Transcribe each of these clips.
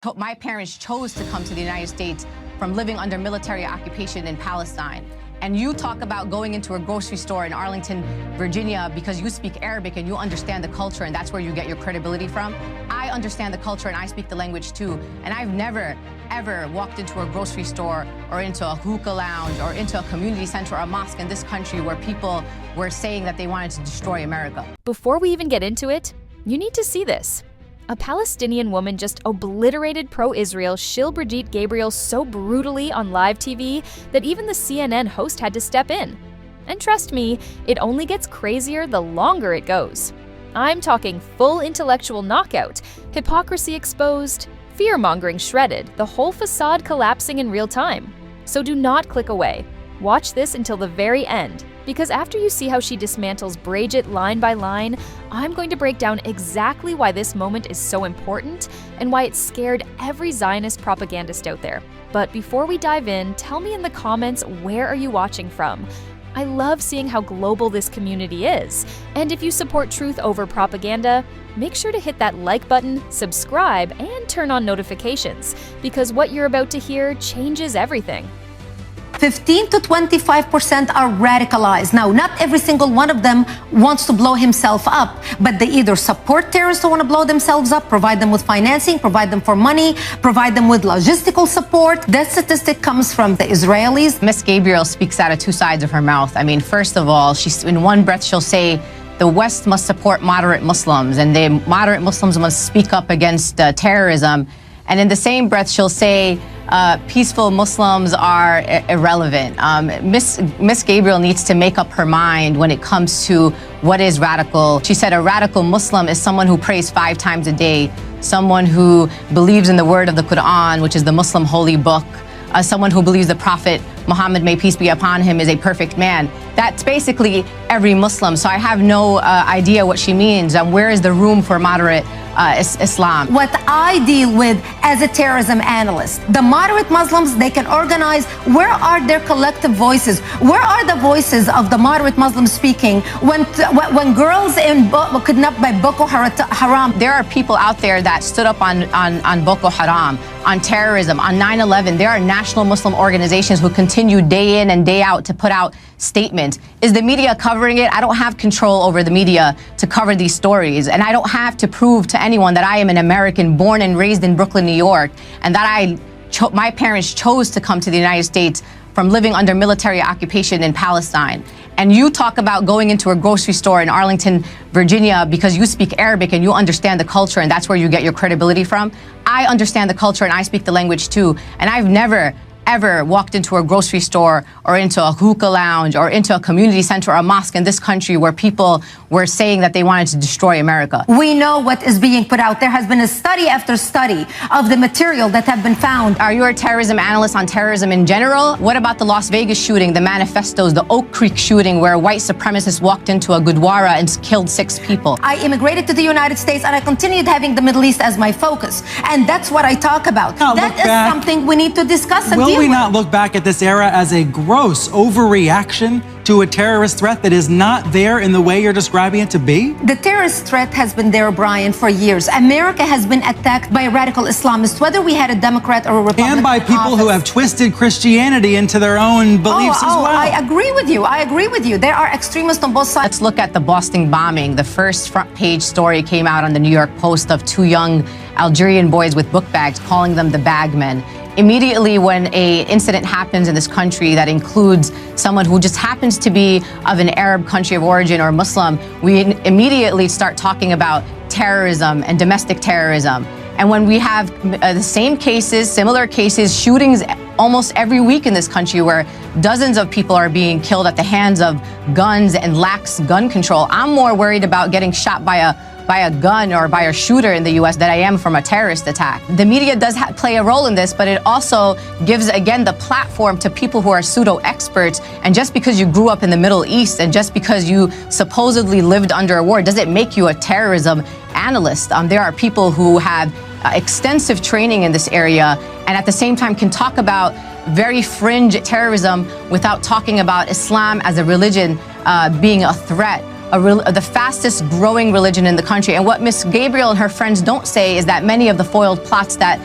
My parents chose to come to the United States from living under military occupation in Palestine. And you talk about going into a grocery store in Arlington, Virginia, because you speak Arabic and you understand the culture and that's where you get your credibility from. I understand the culture and I speak the language too. And I've never, ever walked into a grocery store or into a hookah lounge or into a community center or a mosque in this country where people were saying that they wanted to destroy America. Before we even get into it, you need to see this. A Palestinian woman just obliterated pro-Israel shill Brigitte Gabriel so brutally on live TV that even the CNN host had to step in. And trust me, it only gets crazier the longer it goes. I'm talking full intellectual knockout, hypocrisy exposed, fear-mongering shredded, the whole facade collapsing in real time. So do not click away. Watch this until the very end, because after you see how she dismantles Brigitte line by line, I'm going to break down exactly why this moment is so important and why it scared every Zionist propagandist out there. But before we dive in, tell me in the comments, where are you watching from? I love seeing how global this community is. And if you support truth over propaganda, make sure to hit that like button, subscribe, and turn on notifications, because what you're about to hear changes everything. 15 to 25% are radicalized. Now, not every single one of them wants to blow himself up, but they either support terrorists who want to blow themselves up, provide them with financing, provide them for money, provide them with logistical support. That statistic comes from the Israelis. Miss Gabriel speaks out of two sides of her mouth. I mean, first of all, in one breath she'll say the West must support moderate Muslims and the moderate Muslims must speak up against terrorism. And in the same breath she'll say peaceful Muslims are irrelevant. Miss Gabriel needs to make up her mind when it comes to what is radical. She said a radical Muslim is someone who prays 5 times a day, someone who believes in the word of the Quran, which is the Muslim holy book, someone who believes the Prophet Muhammad, may peace be upon him, is a perfect man. That's basically every Muslim. So I have no idea what she means. Where is the room for moderate Islam? What I deal with as a terrorism analyst, the moderate Muslims, they can organize. Where are their collective voices? Where are the voices of the moderate Muslims speaking when girls were kidnapped by Boko Haram? There are people out there that stood up on Boko Haram, on terrorism, on 9/11. There are national Muslim organizations who continue day in and day out to put out statements. Is the media covering it? I don't have control over the media to cover these stories, and I don't have to prove to anyone that I am an American born and raised in Brooklyn, New York, and that my parents chose to come to the United States from living under military occupation in Palestine. And you talk about going into a grocery store in Arlington, Virginia, because you speak Arabic and you understand the culture and that's where you get your credibility from. I understand the culture and I speak the language too. And I've never, ever walked into a grocery store or into a hookah lounge or into a community center or a mosque in this country where people were saying that they wanted to destroy America. We know what is being put out. There has been a study after study of the material that have been found. Are you a terrorism analyst on terrorism in general? What about the Las Vegas shooting, the manifestos, the Oak Creek shooting where white supremacists walked into a Gurdwara and killed 6 people? I immigrated to the United States and I continued having the Middle East as my focus. And that's what I talk about. That is something we need to discuss and deal with. Will we not look back at this era as a gross overreaction to a terrorist threat that is not there in the way you're describing it to be? The terrorist threat has been there, Brian, for years. America has been attacked by radical Islamists, whether we had a Democrat or a Republican. And by people who have twisted Christianity into their own beliefs as well. I agree with you. I agree with you. There are extremists on both sides. Let's look at the Boston bombing. The first front page story came out on the New York Post of 2 young Algerian boys with book bags, calling them the bagmen. Immediately when an incident happens in this country that includes someone who just happens to be of an Arab country of origin or Muslim, we immediately start talking about terrorism and domestic terrorism. And when we have the same cases, similar cases, shootings almost every week in this country where dozens of people are being killed at the hands of guns and lax gun control, I'm more worried about getting shot by a gun or by a shooter in the U.S. than I am from a terrorist attack. The media does play a role in this, but it also gives, again, the platform to people who are pseudo-experts. And just because you grew up in the Middle East and just because you supposedly lived under a war doesn't make you a terrorism analyst. There are people who have extensive training in this area and at the same time can talk about very fringe terrorism without talking about Islam as a religion being a threat the fastest growing religion in the country. And what Ms. Gabriel and her friends don't say is that many of the foiled plots that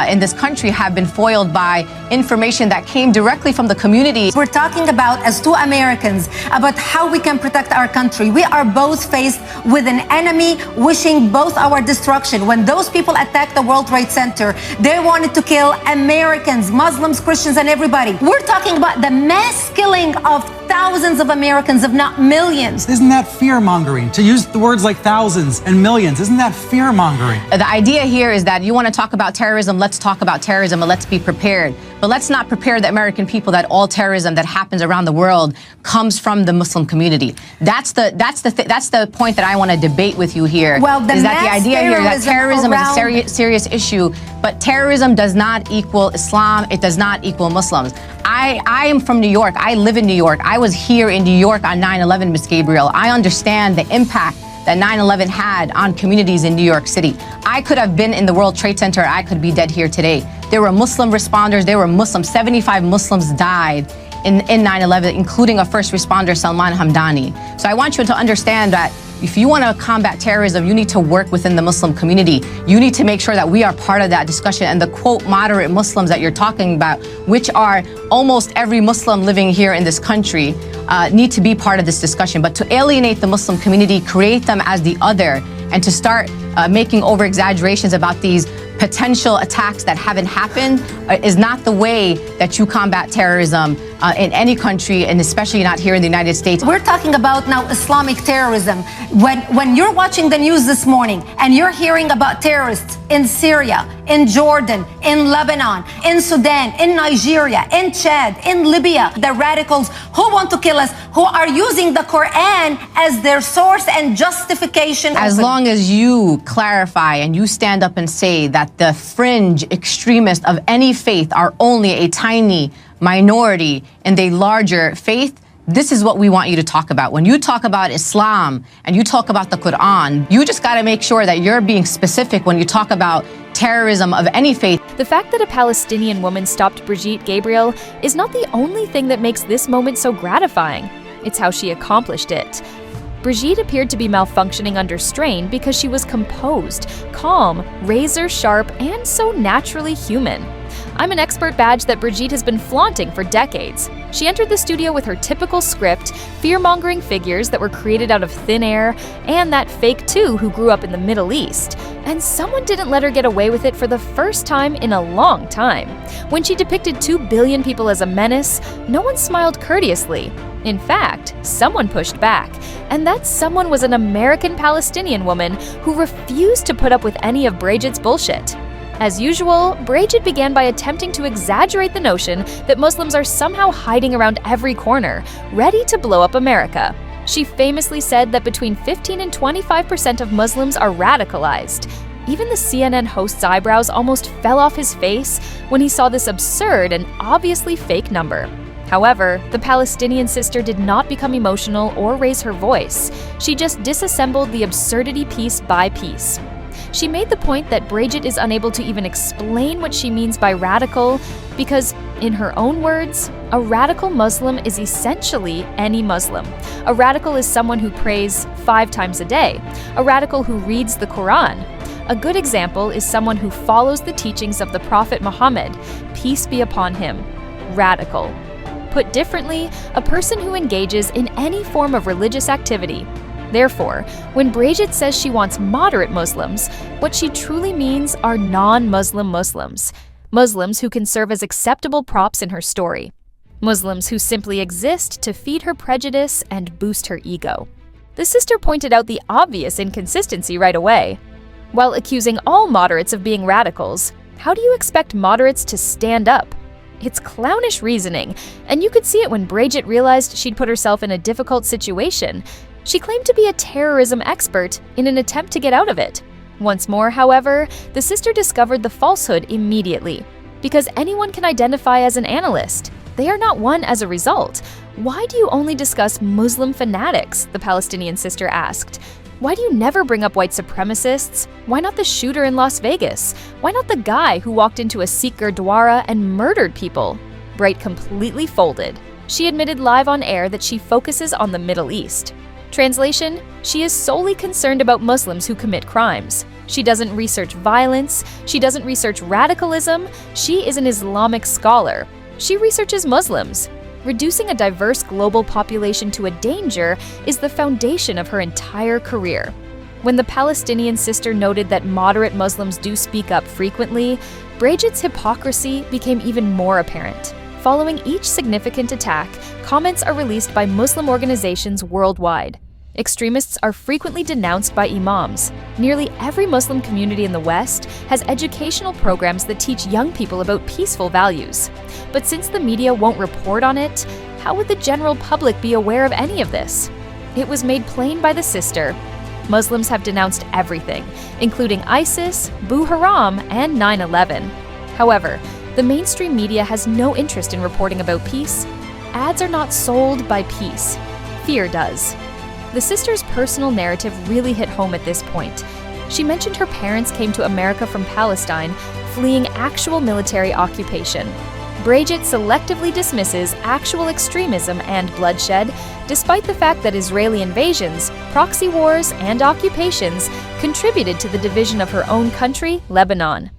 in this country have been foiled by information that came directly from the community. We're talking about, as two Americans, about how we can protect our country. We are both faced with an enemy wishing both our destruction. When those people attacked the World Trade Center, they wanted to kill Americans, Muslims, Christians, and everybody. We're talking about the mass killing of thousands of Americans, if not millions. Isn't that fear-mongering? To use the words like thousands and millions, isn't that fear-mongering? The idea here is that you want to talk about terrorism, let's talk about terrorism, and let's be prepared. But let's not prepare the American people that all terrorism that happens around the world comes from the Muslim community. That's the point that I want to debate with you here. Well, is that the idea here that terrorism is a serious issue, but terrorism does not equal Islam. It does not equal Muslims. I am from New York. I live in New York. I was here in New York on 9/11, Ms. Gabriel. I understand the impact that 9/11 had on communities in New York City. I could have been in the World Trade Center. I could be dead here today. There were Muslim responders. There were Muslims. 75 Muslims died in 9/11, including a first responder, Salman Hamdani. So I want you to understand that if you want to combat terrorism, you need to work within the Muslim community. You need to make sure that we are part of that discussion. And the quote moderate Muslims that you're talking about, which are almost every Muslim living here in this country, need to be part of this discussion. But to alienate the Muslim community, create them as the other, and to start making over exaggerations about these potential attacks that haven't happened is not the way that you combat terrorism in any country, and especially not here in the United States. We're talking about now Islamic terrorism. When you're watching the news this morning and you're hearing about terrorists in Syria, in Jordan, in Lebanon, in Sudan, in Nigeria, in Chad, in Libya, the radicals who want to kill us, who are using the Quran as their source and justification. As long as you clarify and you stand up and say that the fringe extremists of any faith are only a tiny minority in the larger faith, this is what we want you to talk about. When you talk about Islam and you talk about the Quran, you just got to make sure that you're being specific when you talk about terrorism of any faith. The fact that a Palestinian woman stopped Brigitte Gabriel is not the only thing that makes this moment so gratifying. It's how she accomplished it. Brigitte appeared to be malfunctioning under strain because she was composed, calm, razor sharp, and so naturally human. I'm an expert badge that Brigitte has been flaunting for decades. She entered the studio with her typical script, fear-mongering figures that were created out of thin air, and that fake two who grew up in the Middle East. And someone didn't let her get away with it for the first time in a long time. When she depicted 2 billion people as a menace, no one smiled courteously. In fact, someone pushed back, and that someone was an American Palestinian woman who refused to put up with any of Brigitte's bullshit. As usual, Brigitte began by attempting to exaggerate the notion that Muslims are somehow hiding around every corner, ready to blow up America. She famously said that between 15 and 25% of Muslims are radicalized. Even the CNN host's eyebrows almost fell off his face when he saw this absurd and obviously fake number. However, the Palestinian sister did not become emotional or raise her voice. She just disassembled the absurdity piece by piece. She made the point that Brigitte is unable to even explain what she means by radical because, in her own words, a radical Muslim is essentially any Muslim. A radical is someone who prays 5 times a day. A radical who reads the Quran. A good example is someone who follows the teachings of the Prophet Muhammad, peace be upon him. Radical. Put differently, a person who engages in any form of religious activity. Therefore, when Brigitte says she wants moderate Muslims, what she truly means are non-Muslim Muslims. Muslims who can serve as acceptable props in her story. Muslims who simply exist to feed her prejudice and boost her ego. The sister pointed out the obvious inconsistency right away. While accusing all moderates of being radicals, how do you expect moderates to stand up? It's clownish reasoning, and you could see it when Brigitte realized she'd put herself in a difficult situation. She claimed to be a terrorism expert in an attempt to get out of it. Once more, however, the sister discovered the falsehood immediately. Because anyone can identify as an analyst. They are not one as a result. Why do you only discuss Muslim fanatics? The Palestinian sister asked. Why do you never bring up white supremacists? Why not the shooter in Las Vegas? Why not the guy who walked into a Sikh Gurdwara and murdered people? Bright completely folded. She admitted live on air that she focuses on the Middle East. Translation: she is solely concerned about Muslims who commit crimes. She doesn't research violence, she doesn't research radicalism, she is an Islamic scholar. She researches Muslims. Reducing a diverse global population to a danger is the foundation of her entire career. When the Palestinian sister noted that moderate Muslims do speak up frequently, Brigitte's hypocrisy became even more apparent. Following each significant attack, comments are released by Muslim organizations worldwide. Extremists are frequently denounced by imams. Nearly every Muslim community in the West has educational programs that teach young people about peaceful values. But since the media won't report on it, how would the general public be aware of any of this? It was made plain by the sister. Muslims have denounced everything, including ISIS, Boko Haram, and 9/11. However, the mainstream media has no interest in reporting about peace. Ads are not sold by peace. Fear does. The sister's personal narrative really hit home at this point. She mentioned her parents came to America from Palestine, fleeing actual military occupation. Brigitte selectively dismisses actual extremism and bloodshed, despite the fact that Israeli invasions, proxy wars, and occupations contributed to the division of her own country, Lebanon.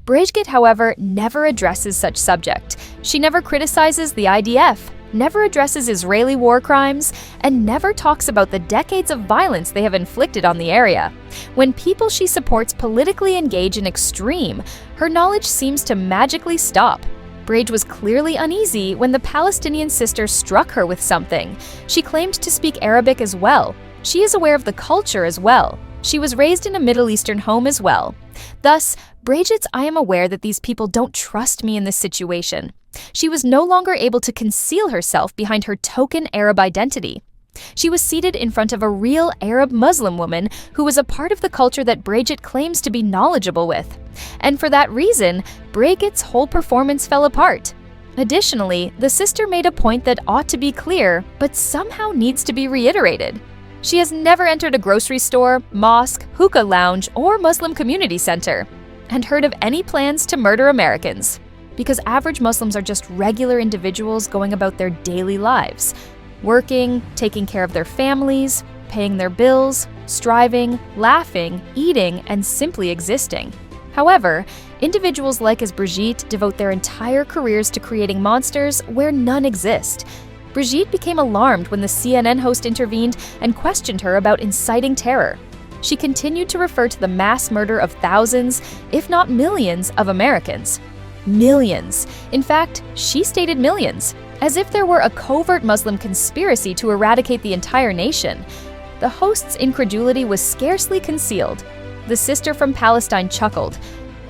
Brigitte, however, never addresses such subject. She never criticizes the IDF, never addresses Israeli war crimes, and never talks about the decades of violence they have inflicted on the area. When people she supports politically engage in extreme, her knowledge seems to magically stop. Brigitte was clearly uneasy when the Palestinian sister struck her with something. She claimed to speak Arabic as well. She is aware of the culture as well. She was raised in a Middle Eastern home as well. Thus, Brigitte's "I am aware that these people don't trust me in this situation." She was no longer able to conceal herself behind her token Arab identity. She was seated in front of a real Arab Muslim woman who was a part of the culture that Brigitte claims to be knowledgeable with. And for that reason, Brigitte's whole performance fell apart. Additionally, the sister made a point that ought to be clear, but somehow needs to be reiterated. She has never entered a grocery store, mosque, hookah lounge, or Muslim community center, and heard of any plans to murder Americans. Because average Muslims are just regular individuals going about their daily lives, working, taking care of their families, paying their bills, striving, laughing, eating, and simply existing. However, individuals like as Brigitte devote their entire careers to creating monsters where none exist. Brigitte became alarmed when the CNN host intervened and questioned her about inciting terror. She continued to refer to the mass murder of thousands, if not millions, of Americans. Millions. In fact, she stated millions, as if there were a covert Muslim conspiracy to eradicate the entire nation. The host's incredulity was scarcely concealed. The sister from Palestine chuckled.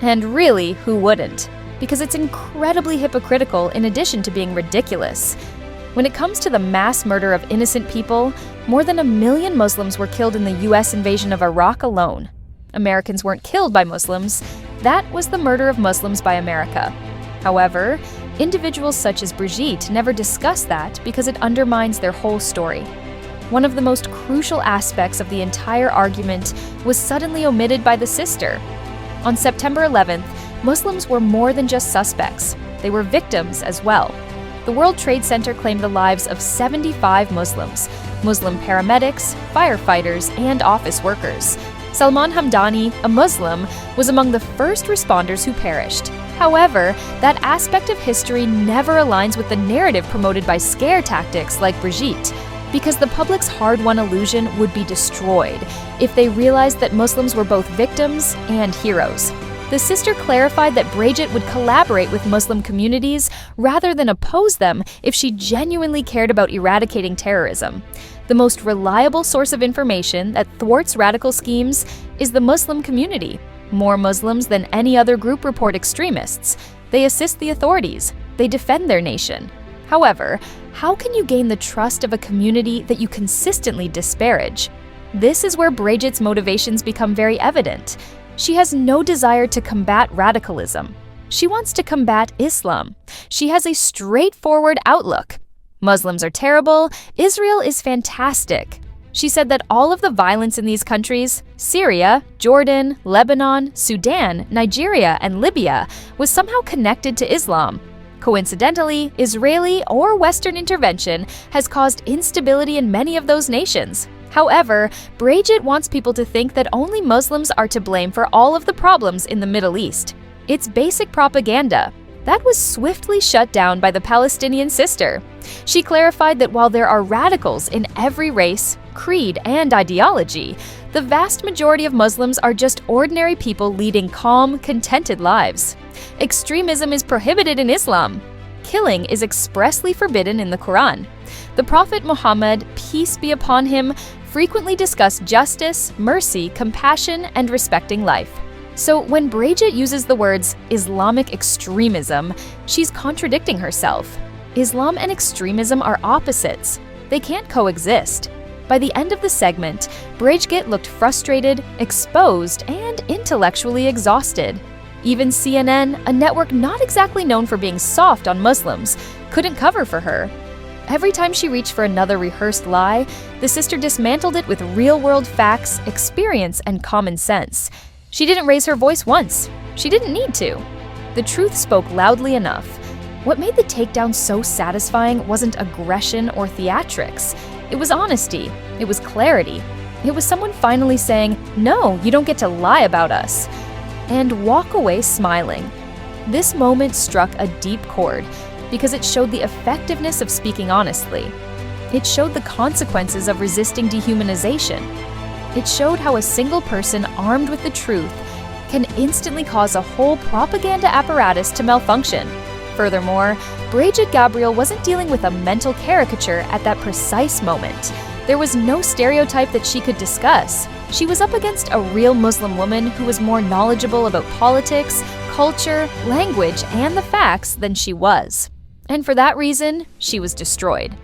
And really, who wouldn't? Because it's incredibly hypocritical in addition to being ridiculous. When it comes to the mass murder of innocent people, more than 1 million Muslims were killed in the US invasion of Iraq alone. Americans weren't killed by Muslims. That was the murder of Muslims by America. However, individuals such as Brigitte never discuss that because it undermines their whole story. One of the most crucial aspects of the entire argument was suddenly omitted by the sister. On September 11th, Muslims were more than just suspects. They were victims as well. The World Trade Center claimed the lives of 75 Muslims, Muslim paramedics, firefighters, and office workers. Salman Hamdani, a Muslim, was among the first responders who perished. However, that aspect of history never aligns with the narrative promoted by scare tactics like Brigitte, because the public's hard-won illusion would be destroyed if they realized that Muslims were both victims and heroes. The sister clarified that Brigitte would collaborate with Muslim communities rather than oppose them if she genuinely cared about eradicating terrorism. The most reliable source of information that thwarts radical schemes is the Muslim community. More Muslims than any other group report extremists. They assist the authorities. They defend their nation. However, how can you gain the trust of a community that you consistently disparage? This is where Brigitte's motivations become very evident. She has no desire to combat radicalism. She wants to combat Islam. She has a straightforward outlook. Muslims are terrible. Israel is fantastic. She said that all of the violence in these countries, Syria, Jordan, Lebanon, Sudan, Nigeria, and Libya, was somehow connected to Islam. Coincidentally, Israeli or Western intervention has caused instability in many of those nations. However, Brigitte wants people to think that only Muslims are to blame for all of the problems in the Middle East. It's basic propaganda. That was swiftly shut down by the Palestinian sister. She clarified that while there are radicals in every race, creed, and ideology, the vast majority of Muslims are just ordinary people leading calm, contented lives. Extremism is prohibited in Islam. Killing is expressly forbidden in the Quran. The Prophet Muhammad, peace be upon him, frequently discussed justice, mercy, compassion, and respecting life. So when Brigitte uses the words Islamic extremism, she's contradicting herself. Islam and extremism are opposites. They can't coexist. By the end of the segment, Brigitte looked frustrated, exposed, and intellectually exhausted. Even CNN, a network not exactly known for being soft on Muslims, couldn't cover for her. Every time she reached for another rehearsed lie, the sister dismantled it with real-world facts, experience, and common sense. She didn't raise her voice once. She didn't need to. The truth spoke loudly enough. What made the takedown so satisfying wasn't aggression or theatrics. It was honesty. It was clarity. It was someone finally saying, "No, you don't get to lie about us," and walk away smiling. This moment struck a deep chord because it showed the effectiveness of speaking honestly. It showed the consequences of resisting dehumanization. It showed how a single person armed with the truth can instantly cause a whole propaganda apparatus to malfunction. Furthermore, Brigitte Gabriel wasn't dealing with a mental caricature at that precise moment. There was no stereotype that she could discuss. She was up against a real Muslim woman who was more knowledgeable about politics, culture, language, and the facts than she was. And for that reason, she was destroyed.